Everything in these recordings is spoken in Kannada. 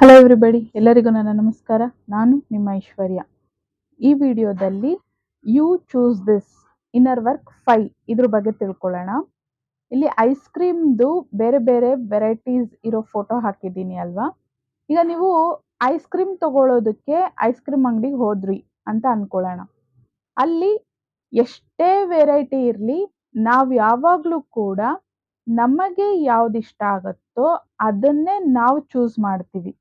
ಹಲೋ ಎವ್ರಿಬಡಿ, ಎಲ್ಲರಿಗೂ ನನ್ನ ನಮಸ್ಕಾರ. ನಾನು ನಿಮ್ಮ ಐಶ್ವರ್ಯ. ಈ ವಿಡಿಯೋದಲ್ಲಿ you choose this inner work 5 ಇದ್ರ ಬಗ್ಗೆ ತಿಳ್ಕೊಳ್ಳೋಣ. ಇಲ್ಲಿ ಐಸ್ ಕ್ರೀಮ್ದು ಬೇರೆ ಬೇರೆ ವೆರೈಟೀಸ್ ಇರೋ ಫೋಟೋ ಹಾಕಿದ್ದೀನಿ ಅಲ್ವಾ. ಈಗ ನೀವು ಐಸ್ ಕ್ರೀಮ್ ತಗೊಳ್ಳೋದಕ್ಕೆ ಐಸ್ ಕ್ರೀಮ್ ಅಂಗಡಿಗೆ ಹೋದ್ರಿ ಅಂತ ಅನ್ಕೊಳ್ಳೋಣ. ಅಲ್ಲಿ ಎಷ್ಟೇ ವೆರೈಟಿ ಇರಲಿ, ನಾವು ಯಾವಾಗಲೂ ಕೂಡ ನಮಗೆ ಯಾವ್ದು ಇಷ್ಟ ಆಗುತ್ತೋ ಅದನ್ನೇ ನಾವು ಚೂಸ್ ಮಾಡ್ತೀವಿ.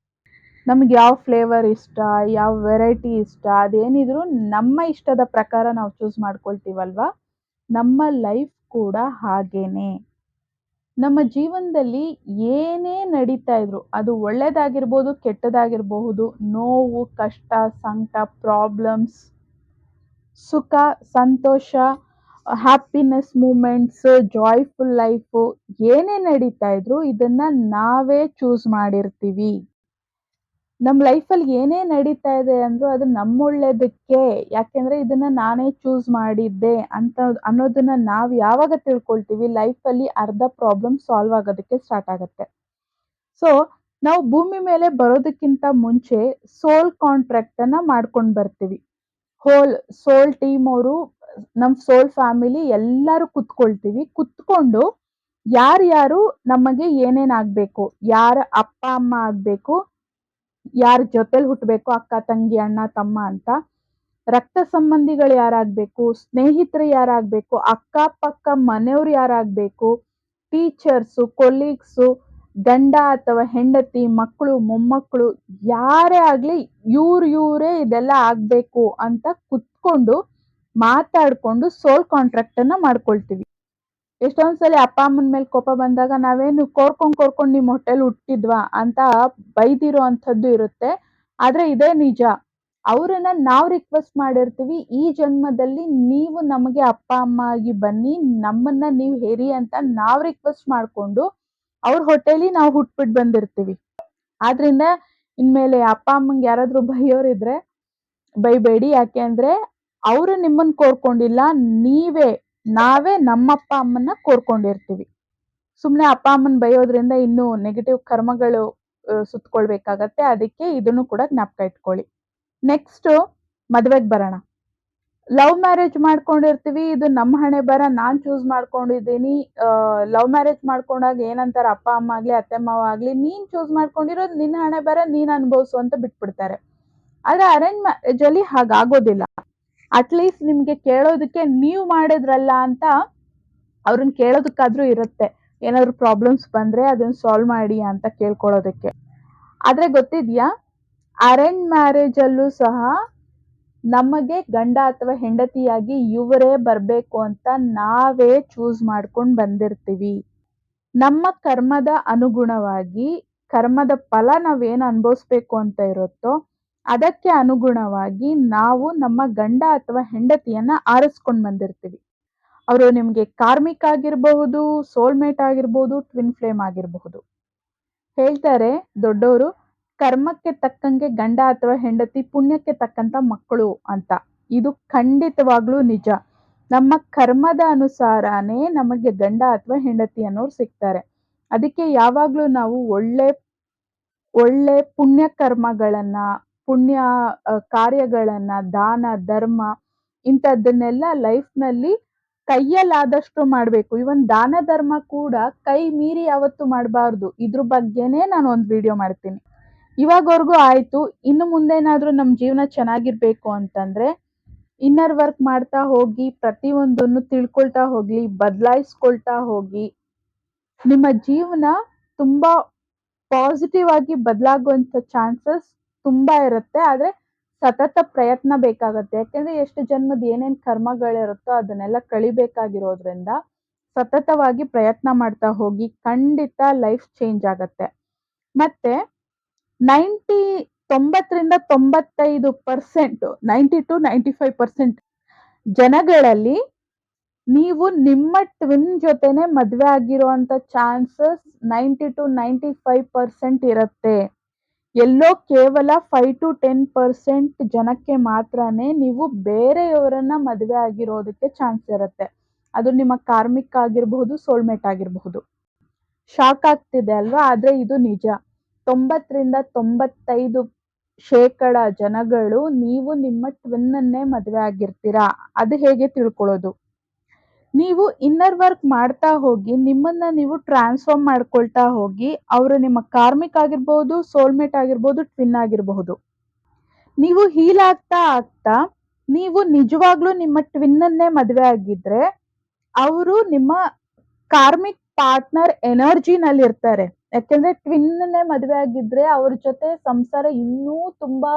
ನಮ್ಗೆ ಯಾವ ಫ್ಲೇವರ್ ಇಷ್ಟ, ಯಾವ ವೆರೈಟಿ ಇಷ್ಟ, ಅದೇನಿದ್ರು ನಮ್ಮ ಇಷ್ಟದ ಪ್ರಕಾರ ನಾವು ಚೂಸ್ ಮಾಡ್ಕೊಳ್ತೀವಲ್ವಾ. ನಮ್ಮ ಲೈಫ್ ಕೂಡ ಹಾಗೇನೆ. ನಮ್ಮ ಜೀವನದಲ್ಲಿ ಏನೇ ನಡೀತಾ ಇದ್ರು, ಅದು ಒಳ್ಳೇದಾಗಿರ್ಬೋದು, ಕೆಟ್ಟದಾಗಿರಬಹುದು, ನೋವು, ಕಷ್ಟ, ಸಂಕಟ, ಪ್ರಾಬ್ಲಮ್ಸ್, ಸುಖ, ಸಂತೋಷ, ಹ್ಯಾಪಿನೆಸ್ ಮೂಮೆಂಟ್ಸ್, ಜಾಯ್ಫುಲ್ ಲೈಫು, ಏನೇ ನಡೀತಾ ಇದ್ರು ಇದನ್ನ ನಾವೇ ಚೂಸ್ ಮಾಡಿರ್ತೀವಿ. ನಮ್ಮ ಲೈಫಲ್ಲಿ ಏನೇ ನಡೀತಾ ಇದೆ ಅಂದ್ರೂ ಅದು ನಮ್ಮೊಳ್ಳೇದಕ್ಕೆ, ಯಾಕೆಂದ್ರೆ ಇದನ್ನ ನಾನೇ ಚೂಸ್ ಮಾಡಿದ್ದೆ ಅಂತ ಅನ್ನೋದನ್ನ ನಾವು ಯಾವಾಗ ತಿಳ್ಕೊಳ್ತೀವಿ, ಲೈಫಲ್ಲಿ ಅರ್ಧ ಪ್ರಾಬ್ಲಮ್ ಸಾಲ್ವ್ ಆಗೋದಕ್ಕೆ ಸ್ಟಾರ್ಟ್ ಆಗುತ್ತೆ. ಸೊ ನಾವು ಭೂಮಿ ಮೇಲೆ ಬರೋದಕ್ಕಿಂತ ಮುಂಚೆ ಸೋಲ್ ಕಾಂಟ್ರಾಕ್ಟ್ ಅನ್ನ ಮಾಡ್ಕೊಂಡು ಬರ್ತೀವಿ. ಸೋಲ್ ಟೀಮ್ ಅವರು, ನಮ್ಮ ಸೋಲ್ ಫ್ಯಾಮಿಲಿ ಎಲ್ಲರೂ ಕುತ್ಕೊಂಡು ಯಾರ್ಯಾರು ನಮಗೆ ಏನೇನಾಗಬೇಕು, ಯಾರ ಅಪ್ಪ ಅಮ್ಮ ಆಗಬೇಕು, ಯಾರ ಜೊತೆಲಿ ಹುಟ್ಟಬೇಕು, ಅಕ್ಕ ತಂಗಿ ಅಣ್ಣ ತಮ್ಮ ಅಂತ, ರಕ್ತ ಸಂಬಂಧಿಗಳು ಯಾರಾಗಬೇಕು, ಸ್ನೇಹಿತರು ಯಾರಾಗಬೇಕು, ಅಕ್ಕಪಕ್ಕ ಮನೆಯವ್ರು ಯಾರಾಗಬೇಕು, ಟೀಚರ್ಸು, ಕೊಲೀಗ್ಸು, ಗಂಡ ಅಥವಾ ಹೆಂಡತಿ, ಮಕ್ಕಳು, ಮೊಮ್ಮಕ್ಕಳು, ಯಾರೇ ಆಗಲಿ ಇವರೇ ಇದೆಲ್ಲ ಆಗಬೇಕು ಅಂತ ಕುತ್ಕೊಂಡು ಮಾತಾಡಿಕೊಂಡು ಸೋಲ್ ಕಾಂಟ್ರಾಕ್ಟ್ ಅನ್ನ ಮಾಡ್ಕೊಳ್ತೀವಿ. ಎಷ್ಟೊಂದ್ಸಲಿ ಅಪ್ಪ ಅಮ್ಮನ ಮೇಲೆ ಕೋಪ ಬಂದಾಗ ನಾವೇನು ಕೋರ್ಕೊಂಡು ನಿಮ್ಮ ಹೊಟ್ಟೆಲಿ ಹುಟ್ಟಿದ್ವಾ ಅಂತ ಬೈದಿರೋ ಅಂಥದ್ದು ಇರುತ್ತೆ. ಆದ್ರೆ ಇದೇ ನಿಜ. ಅವರನ್ನ ನಾವು ರಿಕ್ವೆಸ್ಟ್ ಮಾಡಿರ್ತೀವಿ, ಈ ಜನ್ಮದಲ್ಲಿ ನೀವು ನಮಗೆ ಅಪ್ಪ ಅಮ್ಮ ಆಗಿ ಬನ್ನಿ, ನಮ್ಮನ್ನ ನೀವು ಹೇರಿ ಅಂತ ನಾವು ರಿಕ್ವೆಸ್ಟ್ ಮಾಡ್ಕೊಂಡು ಅವ್ರ ಹೊಟ್ಟೆಲಿ ನಾವು ಹುಟ್ಬಿಟ್ಟು ಬಂದಿರ್ತೀವಿ. ಆದ್ರಿಂದ ಇನ್ಮೇಲೆ ಅಪ್ಪ ಅಮ್ಮಂಗೆ ಯಾರಾದ್ರೂ ಬೈಯೋರಿದ್ರೆ ಬೈಬೇಡಿ. ಯಾಕೆ ಅಂದ್ರೆ ಅವರು ನಿಮ್ಮನ್ನ ಕೋರ್ಕೊಂಡಿಲ್ಲ, ನಾವೇ ನಮ್ಮಪ್ಪ ಅಮ್ಮನ್ನ ಕೋರ್ಕೊಂಡಿರ್ತೀವಿ. ಸುಮ್ನೆ ಅಪ್ಪ ಅಮ್ಮನ್ ಬೈಯೋದ್ರಿಂದ ಇನ್ನೂ ನೆಗೆಟಿವ್ ಕರ್ಮಗಳು ಸುತ್ಕೊಳ್ಬೇಕಾಗತ್ತೆ. ಅದಕ್ಕೆ ಇದನ್ನು ಕೂಡ ಜ್ಞಾಪಕ ಇಟ್ಕೊಳ್ಳಿ. ನೆಕ್ಸ್ಟ್ ಮದ್ವೆಗ್ ಬರೋಣ. ಲವ್ ಮ್ಯಾರೇಜ್ ಮಾಡ್ಕೊಂಡಿರ್ತೀವಿ, ಇದು ನಮ್ಮ ಹಣೆ ಬರ, ನಾನ್ ಚೂಸ್ ಮಾಡ್ಕೊಂಡಿದ್ದೀನಿ. ಲವ್ ಮ್ಯಾರೇಜ್ ಮಾಡ್ಕೊಂಡಾಗ ಏನಂತಾರೆ ಅಪ್ಪ ಅಮ್ಮ ಆಗ್ಲಿ ಅತ್ತೆ ಮಾವ ಆಗ್ಲಿ, ನೀನ್ ಚೂಸ್ ಮಾಡ್ಕೊಂಡಿರೋದು ನಿನ್ನ ಹಣೆ ಬರ, ನೀನ್ ಅನ್ಭವಿಸು ಅಂತ ಬಿಟ್ಬಿಡ್ತಾರೆ. ಆದ್ರೆ ಅರೇಂಜ್ ಮ್ಯಾರೇಜ್ ಅಲ್ಲಿ ಹಾಗಾಗೋದಿಲ್ಲ. ಅಟ್ಲೀಸ್ಟ್ ನಿಮ್ಗೆ ಕೇಳೋದಕ್ಕೆ ನೀವು ಮಾಡಿದ್ರಲ್ಲ ಅಂತ ಅವ್ರನ್ನ ಕೇಳೋದಕ್ಕಾದ್ರೂ ಇರುತ್ತೆ. ಏನಾದ್ರು ಪ್ರಾಬ್ಲಮ್ಸ್ ಬಂದ್ರೆ ಅದನ್ನ ಸಾಲ್ವ್ ಮಾಡಿ ಅಂತ ಕೇಳ್ಕೊಳ್ಳೋದಕ್ಕೆ. ಆದ್ರೆ ಗೊತ್ತಿದ್ಯಾ, ಅರೇಂಜ್ ಮ್ಯಾರೇಜ್ ಅಲ್ಲೂ ಸಹ ನಮಗೆ ಗಂಡ ಅಥವಾ ಹೆಂಡತಿಯಾಗಿ ಇವರೇ ಬರ್ಬೇಕು ಅಂತ ನಾವೇ ಚೂಸ್ ಮಾಡ್ಕೊಂಡು ಬಂದಿರ್ತೀವಿ. ನಮ್ಮ ಕರ್ಮದ ಅನುಗುಣವಾಗಿ, ಕರ್ಮದ ಫಲ ನಾವೇನು ಅನುಭವಿಸ್ಬೇಕು ಅಂತ ಇರುತ್ತೋ ಅದಕ್ಕೆ ಅನುಗುಣವಾಗಿ ನಾವು ನಮ್ಮ ಗಂಡ ಅಥವಾ ಹೆಂಡತಿಯನ್ನ ಆರಿಸ್ಕೊಂಡು ಬಂದಿರ್ತೀವಿ. ಅವರು ನಿಮ್ಗೆ ಕಾರ್ಮಿಕ್ ಆಗಿರಬಹುದು, ಸೋಲ್ಮೇಟ್ ಆಗಿರ್ಬೋದು, ಟ್ವಿನ್ ಫ್ಲೇಮ್ ಆಗಿರಬಹುದು. ಹೇಳ್ತಾರೆ ದೊಡ್ಡವರು, ಕರ್ಮಕ್ಕೆ ತಕ್ಕಂಗೆ ಗಂಡ ಅಥವಾ ಹೆಂಡತಿ, ಪುಣ್ಯಕ್ಕೆ ತಕ್ಕಂತ ಮಕ್ಕಳು ಅಂತ. ಇದು ಖಂಡಿತವಾಗ್ಲೂ ನಿಜ. ನಮ್ಮ ಕರ್ಮದ ಅನುಸಾರನೇ ನಮಗೆ ಗಂಡ ಅಥವಾ ಹೆಂಡತಿ ಅನ್ನೋರು ಸಿಗ್ತಾರೆ. ಅದಕ್ಕೆ ಯಾವಾಗ್ಲೂ ನಾವು ಒಳ್ಳೆ ಪುಣ್ಯ ಕರ್ಮಗಳನ್ನ, ಪುಣ್ಯ ಕಾರ್ಯಗಳನ್ನ, ದಾನ ಧರ್ಮ ಇಂಥದ್ದನ್ನೆಲ್ಲ ಲೈಫ್ನಲ್ಲಿ ಕೈಯಲ್ಲಾದಷ್ಟು ಮಾಡಬೇಕು. ಇವನ್ ದಾನ ಧರ್ಮ ಕೂಡ ಕೈ ಮೀರಿ ಯಾವತ್ತೂ ಮಾಡಬಾರ್ದು. ಇದ್ರ ಬಗ್ಗೆನೇ ನಾನು ಒಂದು ವಿಡಿಯೋ ಮಾಡ್ತೀನಿ. ಇವಾಗವರೆಗೂ ಆಯ್ತು. ಇನ್ನು ಮುಂದೇನಾದ್ರೂ ನಮ್ಮ ಜೀವನ ಚೆನ್ನಾಗಿರ್ಬೇಕು ಅಂತಂದ್ರೆ ಇನ್ನರ್ ವರ್ಕ್ ಮಾಡ್ತಾ ಹೋಗಿ, ಪ್ರತಿಯೊಂದನ್ನು ತಿಳ್ಕೊಳ್ತಾ ಹೋಗ್ಲಿ, ಬದಲಾಯಿಸ್ಕೊಳ್ತಾ ಹೋಗಿ, ನಿಮ್ಮ ಜೀವನ ತುಂಬಾ ಪಾಸಿಟಿವ್ ಆಗಿ ಬದಲಾಗುವಂತ ಚಾನ್ಸಸ್ ತುಂಬಾ ಇರುತ್ತೆ. ಆದ್ರೆ ಸತತ ಪ್ರಯತ್ನ ಬೇಕಾಗತ್ತೆ. ಯಾಕೆಂದ್ರೆ ಎಷ್ಟು ಜನ್ಮದ ಏನೇನ್ ಕರ್ಮಗಳಿರುತ್ತೋ ಅದನ್ನೆಲ್ಲ ಕಳಿಬೇಕಾಗಿರೋದ್ರಿಂದ ಸತತವಾಗಿ ಪ್ರಯತ್ನ ಮಾಡ್ತಾ ಹೋಗಿ, ಖಂಡಿತ ಲೈಫ್ ಚೇಂಜ್ ಆಗತ್ತೆ. ಮತ್ತೆ 90-95% 90-95% ಜನಗಳಲ್ಲಿ ನೀವು ನಿಮ್ಮ ಟ್ವಿನ್ ಜೊತೆನೆ ಮದ್ವೆ ಆಗಿರುವಂತ ಚಾನ್ಸಸ್ 90-95% ಇರುತ್ತೆ. ಎಲ್ಲೋ ಕೇವಲ 5-10% ಜನಕ್ಕೆ ಮಾತ್ರನೇ ನೀವು ಬೇರೆಯವರನ್ನ ಮದುವೆ ಆಗಿರೋದಕ್ಕೆ ಚಾನ್ಸ್ ಇರುತ್ತೆ. ಅದು ನಿಮ್ಮ ಕಾರ್ಮಿಕ್ ಆಗಿರಬಹುದು, ಸೋಲ್ಮೇಟ್ ಆಗಿರಬಹುದು. ಶಾಕ್ ಆಗ್ತಿದೆ ಅಲ್ವಾ? ಆದ್ರೆ ಇದು ನಿಜ. 90-95% ಜನಗಳು ನೀವು ನಿಮ್ಮ ಟ್ವಿನ್ನನ್ನೇ ಮದುವೆ ಆಗಿರ್ತೀರಾ. ಅದು ಹೇಗೆ ತಿಳ್ಕೊಳ್ಳೋದು? ನೀವು ಇನ್ನರ್ ವರ್ಕ್ ಮಾಡ್ತಾ ಹೋಗಿ, ನಿಮ್ಮನ್ನ ನೀವು ಟ್ರಾನ್ಸ್‌ಫಾರ್ಮ್ ಮಾಡ್ಕೊಳ್ತಾ ಹೋಗಿ, ಅವರು ನಿಮ್ಮ ಕಾರ್ಮಿಕ್ ಆಗಿರ್ಬಹುದು, ಸೋಲ್‌ಮೇಟ್ ಆಗಿರ್ಬಹುದು, ಟ್ವಿನ್ ಆಗಿರಬಹುದು. ನೀವು ಹೀಲ್ ಆಗ್ತಾ ಆಗ್ತಾ ನೀವು ನಿಜವಾಗ್ಲೂ ನಿಮ್ಮ ಟ್ವಿನ್ನನ್ನೇ ಮದುವೆ ಆಗಿದ್ರೆ, ಅವರು ನಿಮ್ಮ ಕಾರ್ಮಿಕ್ ಪಾರ್ಟ್ನರ್ ಎನರ್ಜಿನಲ್ಲಿರ್ತಾರೆ. ಯಾಕೆಂದ್ರೆ ಟ್ವಿನ್ನನ್ನೇ ಮದುವೆ ಆಗಿದ್ರೆ ಅವ್ರ ಜೊತೆ ಸಂಸಾರ ಇನ್ನೂ ತುಂಬಾ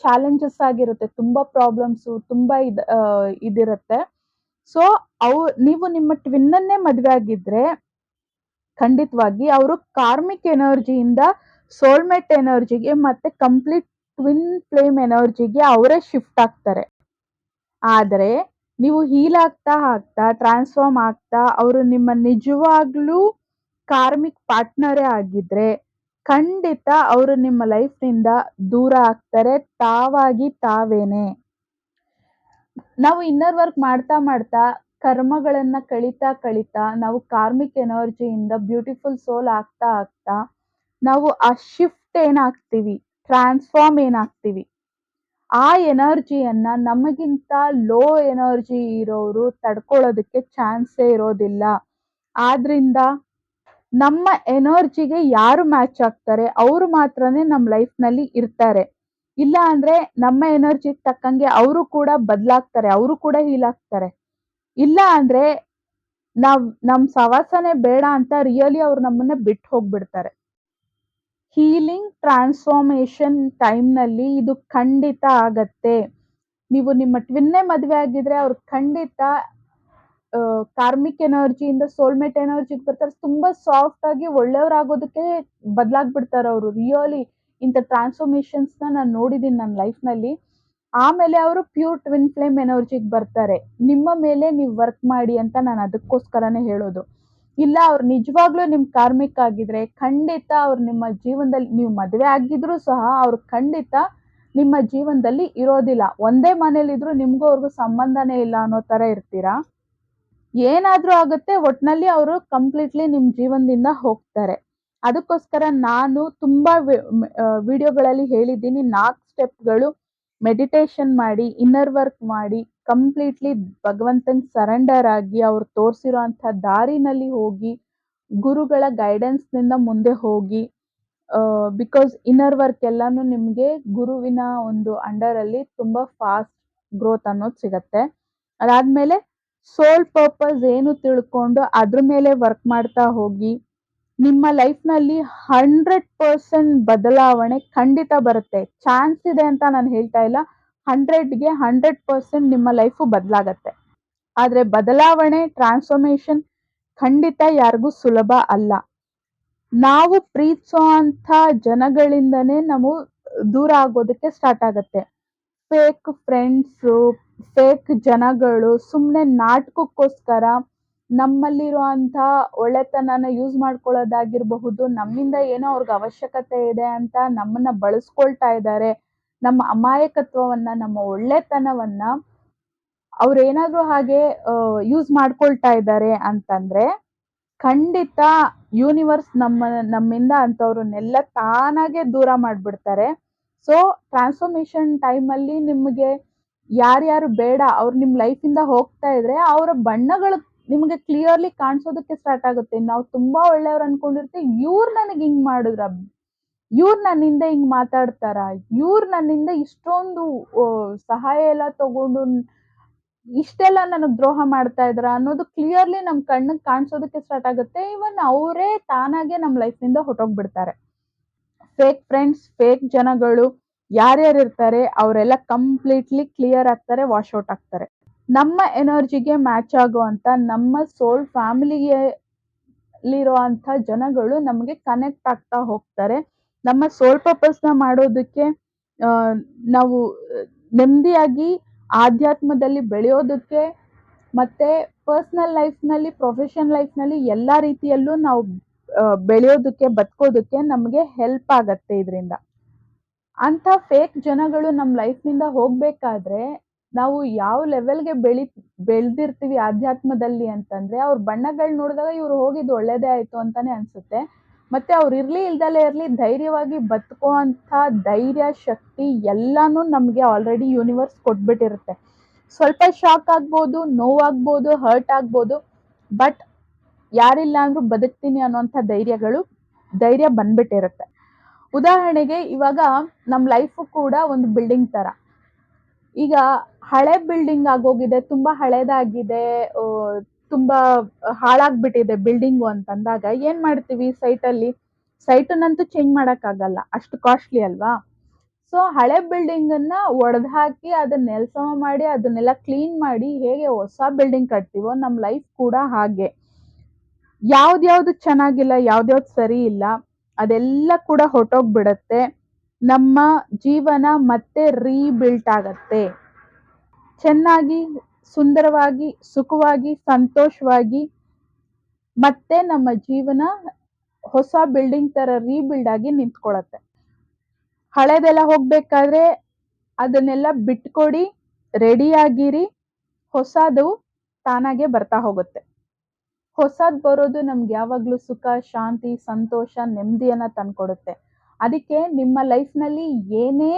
ಚಾಲೆಂಜಸ್ ಆಗಿರುತ್ತೆ. ತುಂಬಾ ಪ್ರಾಬ್ಲಮ್ಸು, ತುಂಬಾ ಇದಿರುತ್ತೆ. ಸೊ ನೀವು ನಿಮ್ಮ ಟ್ವಿನ್ನನ್ನೇ ಮದುವೆ ಆಗಿದ್ರೆ ಖಂಡಿತವಾಗಿ ಅವರು ಕಾರ್ಮಿಕ್ ಎನರ್ಜಿಯಿಂದ ಸೋಲ್‌ಮೇಟ್ ಎನರ್ಜಿಗೆ ಮತ್ತೆ ಕಂಪ್ಲೀಟ್ ಟ್ವಿನ್ ಫ್ಲೇಮ್ ಎನರ್ಜಿಗೆ ಅವರೇ ಶಿಫ್ಟ್ ಆಗ್ತಾರೆ. ಆದರೆ ನೀವು ಹೀಲ್ ಆಗ್ತಾ ಆಗ್ತಾ ಟ್ರಾನ್ಸ್‌ಫಾರ್ಮ್ ಆಗ್ತಾ ಅವರು ನಿಮ್ಮ ನಿಜವಾಗ್ಲೂ ಕಾರ್ಮಿಕ್ ಪಾರ್ಟ್ನರೇ ಆಗಿದ್ರೆ ಖಂಡಿತ ಅವರು ನಿಮ್ಮ ಲೈಫ್‌ನಿಂದ ದೂರ ಆಗ್ತಾರೆ ತಾವಾಗಿ ತಾವೇನೆ. ನಾವು ಇನ್ನರ್ ವರ್ಕ್ ಮಾಡ್ತಾ ಮಾಡ್ತಾ ಕರ್ಮಗಳನ್ನ ಕಳೀತಾ ಕಳೀತಾ ನಾವು ಕಾರ್ಮಿಕ್ ಎನರ್ಜಿಯಿಂದ ಬ್ಯೂಟಿಫುಲ್ ಸೋಲ್ ಆಗ್ತಾ ಆಗ್ತಾ ನಾವು ಆ ಶಿಫ್ಟ್ ಏನಾಗ್ತೀವಿ, ಟ್ರಾನ್ಸ್‌ಫಾರ್ಮ್ ಏನಾಗ್ತೀವಿ, ಆ ಎನರ್ಜಿಯನ್ನ ನಮಗಿಂತ ಲೋ ಎನರ್ಜಿ ಇರೋರು ತಡ್ಕೊಳ್ಳೋದಕ್ಕೆ ಚಾನ್ಸೇ ಇರೋದಿಲ್ಲ. ಆದ್ರಿಂದ ನಮ್ಮ ಎನರ್ಜಿಗೆ ಯಾರು ಮ್ಯಾಚ್ ಆಗ್ತಾರೆ ಅವ್ರು ಮಾತ್ರನೇ ನಮ್ಮ ಲೈಫ್‌ನಲ್ಲಿ ಇರ್ತಾರೆ. ಇಲ್ಲ ಅಂದ್ರೆ ನಮ್ಮ ಎನರ್ಜಿಗೆ ತಕ್ಕಂಗೆ ಅವರು ಕೂಡ ಬದಲಾಗ್ತಾರೆ, ಅವರು ಕೂಡ ಹೀಲ್ ಆಗ್ತಾರೆ. ಇಲ್ಲ ಅಂದ್ರೆ ನಮ್ ಸಹವಾಸನೇ ಬೇಡ ಅಂತ ರಿಯಲಿ ಅವ್ರು ನಮ್ಮನ್ನ ಬಿಟ್ಟು ಹೋಗ್ಬಿಡ್ತಾರೆ. ಹೀಲಿಂಗ್ ಟ್ರಾನ್ಸ್‌ಫಾರ್ಮೇಷನ್ ಟೈಮ್‌ನಲ್ಲಿ ಇದು ಖಂಡಿತ ಆಗತ್ತೆ. ನೀವು ನಿಮ್ಮ ಟ್ವಿನ್ನೇ ಮದುವೆ ಆಗಿದ್ರೆ ಅವ್ರು ಖಂಡಿತ ಕಾರ್ಮಿಕ್ ಎನರ್ಜಿಯಿಂದ ಸೋಲ್‌ಮೇಟ್ ಎನರ್ಜಿಗೆ ಬರ್ತಾರೆ. ತುಂಬಾ ಸಾಫ್ಟ್ ಆಗಿ ಒಳ್ಳೆಯವರಾಗೋದಕ್ಕೆ ಬದಲಾಗ್ಬಿಡ್ತಾರೆ ಅವರು. ರಿಯಲಿ ಇಂಥ ಟ್ರಾನ್ಸ್‌ಫಾರ್ಮೇಷನ್ಸ್‌ನ ನಾನು ನೋಡಿದ್ದೀನಿ ನನ್ನ ಲೈಫ್‌ನಲ್ಲಿ. ಆಮೇಲೆ ಅವರು ಪ್ಯೂರ್ ಟ್ವಿನ್ ಫ್ಲೇಮ್ ಎನರ್ಜಿಗೆ ಬರ್ತಾರೆ. ನಿಮ್ಮ ಮೇಲೆ ನೀವು ವರ್ಕ್ ಮಾಡಿ ಅಂತ ನಾನು ಅದಕ್ಕೋಸ್ಕರನೇ ಹೇಳೋದು. ಇಲ್ಲ ಅವ್ರು ನಿಜವಾಗ್ಲೂ ನಿಮ್ ಕಾರ್ಮಿಕ್ ಆಗಿದ್ರೆ ಖಂಡಿತ ಅವ್ರು ನಿಮ್ಮ ಜೀವನದಲ್ಲಿ ನೀವು ಮದುವೆ ಆಗಿದ್ರೂ ಸಹ ಅವ್ರು ಖಂಡಿತ ನಿಮ್ಮ ಜೀವನದಲ್ಲಿ ಇರೋದಿಲ್ಲ. ಒಂದೇ ಮನೇಲಿದ್ರು ನಿಮ್ಗೂ ಅವ್ರಿಗೂ ಸಂಬಂಧನೇ ಇಲ್ಲ ಅನ್ನೋ ತರ ಇರ್ತೀರಾ. ಏನಾದ್ರೂ ಆಗುತ್ತೆ ಒಟ್ನಲ್ಲಿ ಅವರು ಕಂಪ್ಲೀಟ್ಲಿ ನಿಮ್ ಜೀವನದಿಂದ ಹೋಗ್ತಾರೆ. ಅದಕ್ಕೋಸ್ಕರ ನಾನು ತುಂಬಾ ವಿಡಿಯೋಗಳಲ್ಲಿ ಹೇಳಿದ್ದೀನಿ 4 ಸ್ಟೆಪ್‌ಗಳು. ಮೆಡಿಟೇಷನ್ ಮಾಡಿ, ಇನ್ನರ್ ವರ್ಕ್ ಮಾಡಿ, ಕಂಪ್ಲೀಟ್ಲಿ ಭಗವಂತಂಗ್ ಸರೆಂಡರ್ ಆಗಿ ಅವ್ರು ತೋರಿಸಿರುವಂಥ ದಾರಿನಲ್ಲಿ ಹೋಗಿ, ಗುರುಗಳ ಗೈಡೆನ್ಸ್‌ನಿಂದ ಮುಂದೆ ಹೋಗಿ ಬಿಕಾಸ್ ಇನ್ನರ್ ವರ್ಕ್ ಎಲ್ಲಾನು ನಿಮ್ಗೆ ಗುರುವಿನ ಒಂದು ಅಂಡರಲ್ಲಿ ತುಂಬಾ ಫಾಸ್ಟ್ ಗ್ರೋತ್ ಅನ್ನೋದು ಸಿಗತ್ತೆ. ಅದಾದ್ಮೇಲೆ ಸೋಲ್ ಪರ್ಪಸ್ ಏನು ತಿಳ್ಕೊಂಡು ಅದ್ರ ಮೇಲೆ ವರ್ಕ್ ಮಾಡ್ತಾ ಹೋಗಿ ನಿಮ್ಮ ಲೈಫ್‌ನಲ್ಲಿ 100% ಬದಲಾವಣೆ ಖಂಡಿತ ಬರುತ್ತೆ. ಚಾನ್ಸ್ ಇದೆ ಅಂತ ನಾನು ಹೇಳ್ತಾ ಇಲ್ಲ. 100ಗೆ 100% ನಿಮ್ಮ ಲೈಫು ಬದಲಾಗತ್ತೆ. ಆದ್ರೆ ಬದಲಾವಣೆ, ಟ್ರಾನ್ಸ್‌ಫಾರ್ಮೇಷನ್ ಖಂಡಿತ ಯಾರಿಗೂ ಸುಲಭ ಅಲ್ಲ. ನಾವು ಪ್ರೀತಿಸೋಂಥ ಜನಗಳಿಂದನೇ ನಾವು ದೂರ ಆಗೋದಕ್ಕೆ ಸ್ಟಾರ್ಟ್ ಆಗತ್ತೆ. ಫೇಕ್ ಫ್ರೆಂಡ್ಸು, ಫೇಕ್ ಜನಗಳು ಸುಮ್ನೆ ನಾಟಕಕ್ಕೋಸ್ಕರ ನಮ್ಮಲ್ಲಿರುವಂಥ ಒಳ್ಳೆತನನ ಯೂಸ್ ಮಾಡ್ಕೊಳ್ಳೋದಾಗಿರಬಹುದು, ನಮ್ಮಿಂದ ಏನೋ ಅವ್ರಿಗೆ ಅವಶ್ಯಕತೆ ಇದೆ ಅಂತ ನಮ್ಮನ್ನ ಬಳಸ್ಕೊಳ್ತಾ ಇದ್ದಾರೆ. ನಮ್ಮ ಅಮಾಯಕತ್ವವನ್ನ, ನಮ್ಮ ಒಳ್ಳೆತನವನ್ನ ಅವ್ರೇನಾದ್ರೂ ಹಾಗೆ ಯೂಸ್ ಮಾಡ್ಕೊಳ್ತಾ ಇದ್ದಾರೆ ಅಂತಂದ್ರೆ ಖಂಡಿತ ಯೂನಿವರ್ಸ್ ನಮ್ಮಿಂದ ಅಂಥವ್ರನ್ನೆಲ್ಲ ತಾನಾಗೆ ದೂರ ಮಾಡ್ಬಿಡ್ತಾರೆ. ಸೊ ಟ್ರಾನ್ಸ್‌ಫಾರ್ಮೇಷನ್ ಟೈಮಲ್ಲಿ ನಿಮಗೆ ಯಾರ್ಯಾರು ಬೇಡ ಅವ್ರು ನಿಮ್ಮ ಲೈಫಿಂದ ಹೋಗ್ತಾ ಇದ್ರೆ ಅವರ ಬಣ್ಣಗಳು ನಿಮಗೆ ಕ್ಲಿಯರ್ಲಿ ಕಾಣಿಸೋದಕ್ಕೆ ಸ್ಟಾರ್ಟ್ ಆಗುತ್ತೆ. ನಾವು ತುಂಬಾ ಒಳ್ಳೆಯವ್ರು ಅನ್ಕೊಂಡಿರ್ತೀವಿ, ಇವ್ರು ನನಗೆ ಹಿಂಗ್ ಮಾಡಿದ್ರ, ಇವ್ರು ನನ್ನಿಂದ ಹಿಂಗ್ ಮಾತಾಡ್ತಾರ, ಇವ್ರು ನನ್ನಿಂದ ಇಷ್ಟೊಂದು ಸಹಾಯ ಎಲ್ಲ ತಗೊಂಡು ಇಷ್ಟೆಲ್ಲ ನನಗ್ ದ್ರೋಹ ಮಾಡ್ತಾ ಇದಾರ ಅನ್ನೋದು ಕ್ಲಿಯರ್ಲಿ ನಮ್ ಕಣ್ಣಿಗೆ ಕಾಣಿಸೋದಕ್ಕೆ ಸ್ಟಾರ್ಟ್ ಆಗುತ್ತೆ. ಇವನ್ ಅವರೇ ತಾನಾಗೆ ನಮ್ಮ ಲೈಫ್‌ನಿಂದ ಹೊರಟೋಗ್ಬಿಡ್ತಾರೆ. ಫೇಕ್ ಫ್ರೆಂಡ್ಸ್, ಫೇಕ್ ಜನಗಳು ಯಾರ್ಯಾರು ಇರ್ತಾರೆ ಅವರೆಲ್ಲ ಕಂಪ್ಲೀಟ್ಲಿ ಕ್ಲಿಯರ್ ಆಗ್ತಾರೆ, ವಾಶ್ ಔಟ್ ಆಗ್ತಾರೆ. ನಮ್ಮ ಎನರ್ಜಿಗೆ ಮ್ಯಾಚ್ ಆಗುವಂತ ನಮ್ಮ ಸೋಲ್ ಫ್ಯಾಮಿಲಿಗೆ ಲಿರುವಂಥ ಜನಗಳು ನಮಗೆ ಕನೆಕ್ಟ್ ಆಗ್ತಾ ಹೋಗ್ತಾರೆ. ನಮ್ಮ ಸೋಲ್ ಪರ್ಪಸ್‌ನ ಮಾಡೋದಕ್ಕೆ ನಾವು ನೆಮ್ಮದಿಯಾಗಿ ಆಧ್ಯಾತ್ಮದಲ್ಲಿ ಬೆಳೆಯೋದಕ್ಕೆ ಮತ್ತೆ ಪರ್ಸನಲ್ ಲೈಫ್‌ನಲ್ಲಿ, ಪ್ರೊಫೆಷನಲ್ ಲೈಫ್‌ನಲ್ಲಿ ಎಲ್ಲಾ ರೀತಿಯಲ್ಲೂ ನಾವು ಬೆಳೆಯೋದಕ್ಕೆ, ಬದುಕೋದಕ್ಕೆ ನಮಗೆ ಹೆಲ್ಪ್ ಆಗತ್ತೆ ಇದರಿಂದ. ಅಂಥ ಫೇಕ್ ಜನಗಳು ನಮ್ಮ ಲೈಫ್‌ನಿಂದ ಹೋಗ್ಬೇಕಾದ್ರೆ ನಾವು ಯಾವ ಲೆವೆಲ್‌ಗೆ ಬೆಳೆದಿರ್ತೀವಿ ಆಧ್ಯಾತ್ಮದಲ್ಲಿ ಅಂತಂದ್ರೆ ಅವ್ರ ಬಣ್ಣಗಳು ನೋಡಿದಾಗ ಇವ್ರು ಹೋಗಿದ್ದು ಒಳ್ಳೇದೇ ಆಯ್ತು ಅಂತಾನೆ ಅನ್ಸುತ್ತೆ. ಮತ್ತೆ ಅವ್ರು ಇರ್ಲಿ ಇಲ್ದಲೇ ಇರ್ಲಿ ಧೈರ್ಯವಾಗಿ ಬದುಕುವಂಥ ಧೈರ್ಯ ಶಕ್ತಿ ಎಲ್ಲಾನು ನಮಗೆ ಆಲ್ರೆಡಿ ಯೂನಿವರ್ಸ್ ಕೊಟ್ಬಿಟ್ಟಿರುತ್ತೆ. ಸ್ವಲ್ಪ ಶಾಕ್ ಆಗ್ಬೋದು, ನೋವಾಗ್ಬೋದು, ಹರ್ಟ್ ಆಗ್ಬೋದು, ಬಟ್ ಯಾರಿಲ್ಲ ಅಂದ್ರೂ ಬದುಕ್ತೀನಿ ಅನ್ನೋಂಥ ಧೈರ್ಯ ಬಂದ್ಬಿಟ್ಟಿರುತ್ತೆ. ಉದಾಹರಣೆಗೆ ಇವಾಗ ನಮ್ಮ ಲೈಫು ಕೂಡ ಒಂದು ಬಿಲ್ಡಿಂಗ್ ತರ. ಈಗ ಹಳೆ ಬಿಲ್ಡಿಂಗ್ ಆಗೋಗಿದೆ, ತುಂಬಾ ಹಳೇದಾಗಿದೆ, ತುಂಬಾ ಹಾಳಾಗ್ಬಿಟ್ಟಿದೆ ಬಿಲ್ಡಿಂಗು ಅಂತಂದಾಗ ಏನ್ ಮಾಡ್ತೀವಿ, ಸೈಟನ್ನಂತೂ ಚೇಂಜ್ ಮಾಡಕ್ಕಾಗಲ್ಲ, ಅಷ್ಟು ಕಾಸ್ಟ್ಲಿ ಅಲ್ವಾ. ಸೊ ಹಳೆ ಬಿಲ್ಡಿಂಗ್ ಅನ್ನ ಒಡೆದು ಹಾಕಿ ಅದನ್ನ ನೆಲಸಮ ಮಾಡಿ ಅದನ್ನೆಲ್ಲ ಕ್ಲೀನ್ ಮಾಡಿ ಹೇಗೆ ಹೊಸ ಬಿಲ್ಡಿಂಗ್ ಕಟ್ತೀವೋ ನಮ್ಮ ಲೈಫ್ ಕೂಡ ಹಾಗೆ. ಯಾವ್ದ್ಯಾವ್ದು ಚೆನ್ನಾಗಿಲ್ಲ, ಯಾವ್ದ್ಯಾವ್ದು ಸರಿ ಇಲ್ಲ, ಅದೆಲ್ಲ ಕೂಡ ಹೊರ್ಟೋಗ್ಬಿಡತ್ತೆ. ನಮ್ಮ ಜೀವನ ಮತ್ತೆ ರೀಬಿಲ್ಟ್ ಆಗತ್ತೆ. ಚೆನ್ನಾಗಿ, ಸುಂದರವಾಗಿ, ಸುಖವಾಗಿ, ಸಂತೋಷವಾಗಿ ಮತ್ತೆ ನಮ್ಮ ಜೀವನ ಹೊಸ ಬಿಲ್ಡಿಂಗ್ ತರ ರೀಬಿಲ್ಡ್ ಆಗಿ ನಿಂತ್ಕೊಳತ್ತೆ. ಹಳೇದೆಲ್ಲ ಹೋಗ್ಬೇಕಾದ್ರೆ ಅದನ್ನೆಲ್ಲ ಬಿಟ್ಕೊಡಿ, ರೆಡಿ ಆಗಿರಿ, ಹೊಸದು ತಾನಾಗೆ ಬರ್ತಾ ಹೋಗುತ್ತೆ. ಹೊಸದ್ ಬರೋದು ನಮ್ಗೆ ಯಾವಾಗ್ಲೂ ಸುಖ, ಶಾಂತಿ, ಸಂತೋಷ, ನೆಮ್ಮದಿಯನ್ನ ತಂದ್ಕೊಡುತ್ತೆ. ಅದಕ್ಕೆ ನಿಮ್ಮ ಲೈಫ್ನಲ್ಲಿ ಏನೇ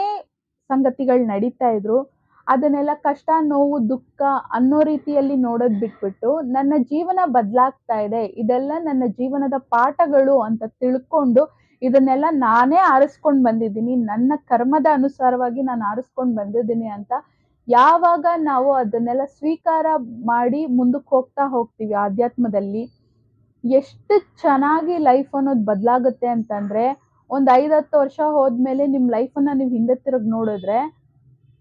ಸಂಗತಿಗಳು ನಡೀತಾ ಇದ್ರು ಅದನ್ನೆಲ್ಲ ಕಷ್ಟ, ನೋವು, ದುಃಖ ಅನ್ನೋ ರೀತಿಯಲ್ಲಿ ನೋಡೋದ್ ಬಿಟ್ಬಿಟ್ಟು ನನ್ನ ಜೀವನ ಬದಲಾಗ್ತಾ ಇದೆ, ಇದೆಲ್ಲ ನನ್ನ ಜೀವನದ ಪಾಠಗಳು ಅಂತ ತಿಳ್ಕೊಂಡು ಇದನ್ನೆಲ್ಲ ನಾನೇ ಆರಿಸ್ಕೊಂಡು ಬಂದಿದ್ದೀನಿ, ನನ್ನ ಕರ್ಮದ ಅನುಸಾರವಾಗಿ ನಾನು ಆರಿಸ್ಕೊಂಡು ಬಂದಿದ್ದೀನಿ ಅಂತ ಯಾವಾಗ ನಾವು ಅದನ್ನೆಲ್ಲ ಸ್ವೀಕಾರ ಮಾಡಿ ಮುಂದಕ್ಕೆ ಹೋಗ್ತಾ ಹೋಗ್ತೀವಿ ಆಧ್ಯಾತ್ಮದಲ್ಲಿ, ಎಷ್ಟು ಚೆನ್ನಾಗಿ ಲೈಫ್ ಅನ್ನೋದು ಬದಲಾಗುತ್ತೆ ಅಂತಂದ್ರೆ, ಒಂದ್ 5-10 ವರ್ಷ ಹೋದ್ಮೇಲೆ ನಿಮ್ ಲೈಫನ್ನ ನೀವು ಹಿಂದೆ ತಿರುಗಿ ನೋಡಿದ್ರೆ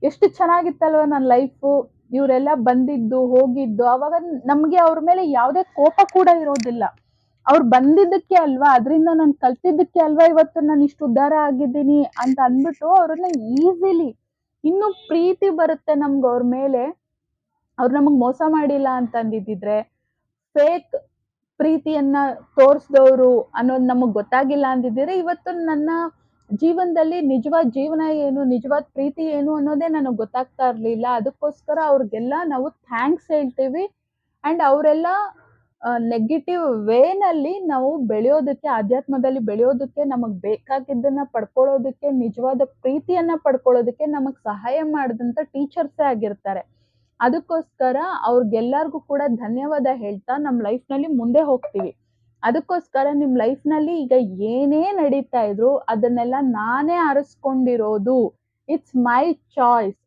ಎಷ್ಟು ಚೆನ್ನಾಗಿತ್ತಲ್ವ ನನ್ನ ಲೈಫು, ಇವರೆಲ್ಲ ಬಂದಿದ್ದು ಹೋಗಿದ್ದು, ಅವಾಗ ನಮ್ಗೆ ಅವ್ರ ಮೇಲೆ ಯಾವುದೇ ಕೋಪ ಕೂಡ ಇರೋದಿಲ್ಲ. ಅವ್ರು ಬಂದಿದ್ದಕ್ಕೆ ಅಲ್ವಾ, ಅದರಿಂದ ನಾನು ಕಲ್ತಿದ್ದಕ್ಕೆ ಅಲ್ವಾ ಇವತ್ತು ನಾನು ಇಷ್ಟು ಉದ್ಧಾರ ಆಗಿದ್ದೀನಿ ಅಂತ ಅಂದ್ಬಿಟ್ಟು ಅವ್ರನ್ನ ಈಸಿಲಿ ಇನ್ನೂ ಪ್ರೀತಿ ಬರುತ್ತೆ ನಮ್ಗೆ ಅವ್ರ ಮೇಲೆ. ಅವ್ರು ನಮಗ್ ಮೋಸ ಮಾಡಿಲ್ಲ ಅಂತ ಅಂದಿದ್ದಿದ್ರೆ, ಫೇಕ್ ಪ್ರೀತಿಯನ್ನ ತೋರಿಸಿದವರು ಅನ್ನೋದು ನಮಗ್ ಗೊತ್ತಾಗಿಲ್ಲ ಅಂದಿದ್ರೆ ಇವತ್ತು ನನ್ನ ಜೀವನದಲ್ಲಿ ನಿಜವಾದ ಜೀವನ ಏನು, ನಿಜವಾದ ಪ್ರೀತಿ ಏನು ಅನ್ನೋದೇ ನನಗೆ ಗೊತ್ತಾಗ್ತಾ ಇರ್ಲಿಲ್ಲ. ಅದಕ್ಕೋಸ್ಕರ ಅವ್ರಿಗೆಲ್ಲ ನಾವು ಥ್ಯಾಂಕ್ಸ್ ಹೇಳ್ತೀವಿ. ಅಂಡ್ ಅವರೆಲ್ಲ ನೆಗೆಟಿವ್ ವೇನಲ್ಲಿ ನಾವು ಬೆಳೆಯೋದಕ್ಕೆ, ಆಧ್ಯಾತ್ಮದಲ್ಲಿ ಬೆಳೆಯೋದಕ್ಕೆ, ನಮಗ್ ಬೇಕಾಗಿದ್ದನ್ನ ಪಡ್ಕೊಳ್ಳೋದಕ್ಕೆ, ನಿಜವಾದ ಪ್ರೀತಿಯನ್ನ ಪಡ್ಕೊಳ್ಳೋದಕ್ಕೆ ನಮಗ್ ಸಹಾಯ ಮಾಡಿದಂತ ಟೀಚರ್ಸೇ ಆಗಿರ್ತಾರೆ. ಅದಕ್ಕೋಸ್ಕರ ಅವ್ರಿಗೆಲ್ಲರಿಗೂ ಕೂಡ ಧನ್ಯವಾದ ಹೇಳ್ತಾ ನಮ್ಮ ಲೈಫ್ನಲ್ಲಿ ಮುಂದೆ ಹೋಗ್ತೀವಿ. ಅದಕ್ಕೋಸ್ಕರ ನಿಮ್ ಲೈಫ್ನಲ್ಲಿ ಈಗ ಏನೇ ನಡೀತಾ ಇದ್ರು ಅದನ್ನೆಲ್ಲ ನಾನೇ ಆರಿಸ್ಕೊಂಡಿರೋದು, it's my choice,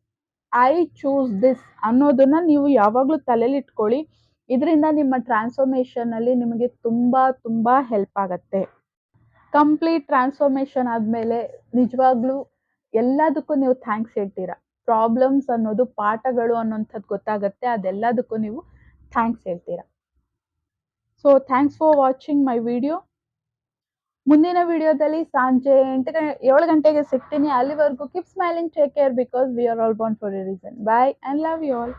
I choose this ಅನ್ನೋದನ್ನ ನೀವು ಯಾವಾಗ್ಲೂ ತಲೆಯಲ್ಲಿ ಇಟ್ಕೊಳ್ಳಿ. ಇದರಿಂದ ನಿಮ್ಮ ಟ್ರಾನ್ಸ್ಫಾರ್ಮೇಶನ್ ಅಲ್ಲಿ ನಿಮಗೆ ತುಂಬಾ ತುಂಬಾ ಹೆಲ್ಪ್ ಆಗತ್ತೆ. ಕಂಪ್ಲೀಟ್ ಟ್ರಾನ್ಸ್ಫಾರ್ಮೇಶನ್ ಆದ್ಮೇಲೆ ನಿಜವಾಗ್ಲೂ ಎಲ್ಲದಕ್ಕೂ ನೀವು ಥ್ಯಾಂಕ್ಸ್ ಹೇಳ್ತೀರಾ. ಪ್ರಾಬ್ಲಮ್ಸ್ ಅನ್ನೋದು ಪಾಠಗಳು ಅನ್ನೋಂಥದ್ದು ಗೊತ್ತಾಗತ್ತೆ, ಅದೆಲ್ಲದಕ್ಕೂ ನೀವು ಥ್ಯಾಂಕ್ಸ್ ಹೇಳ್ತೀರಾ. So thanks for watching my video. ಮುಂದಿನ ವಿಡಿಯೋದಲ್ಲಿ ಸಂಜೆ 7 ಗಂಟೆಗೆ ಸಿಗ್ತೀನಿ. ಅಲ್ಲಿವರೆಗೂ keep smiling, take care, because we are all born for a reason. Bye and love you all.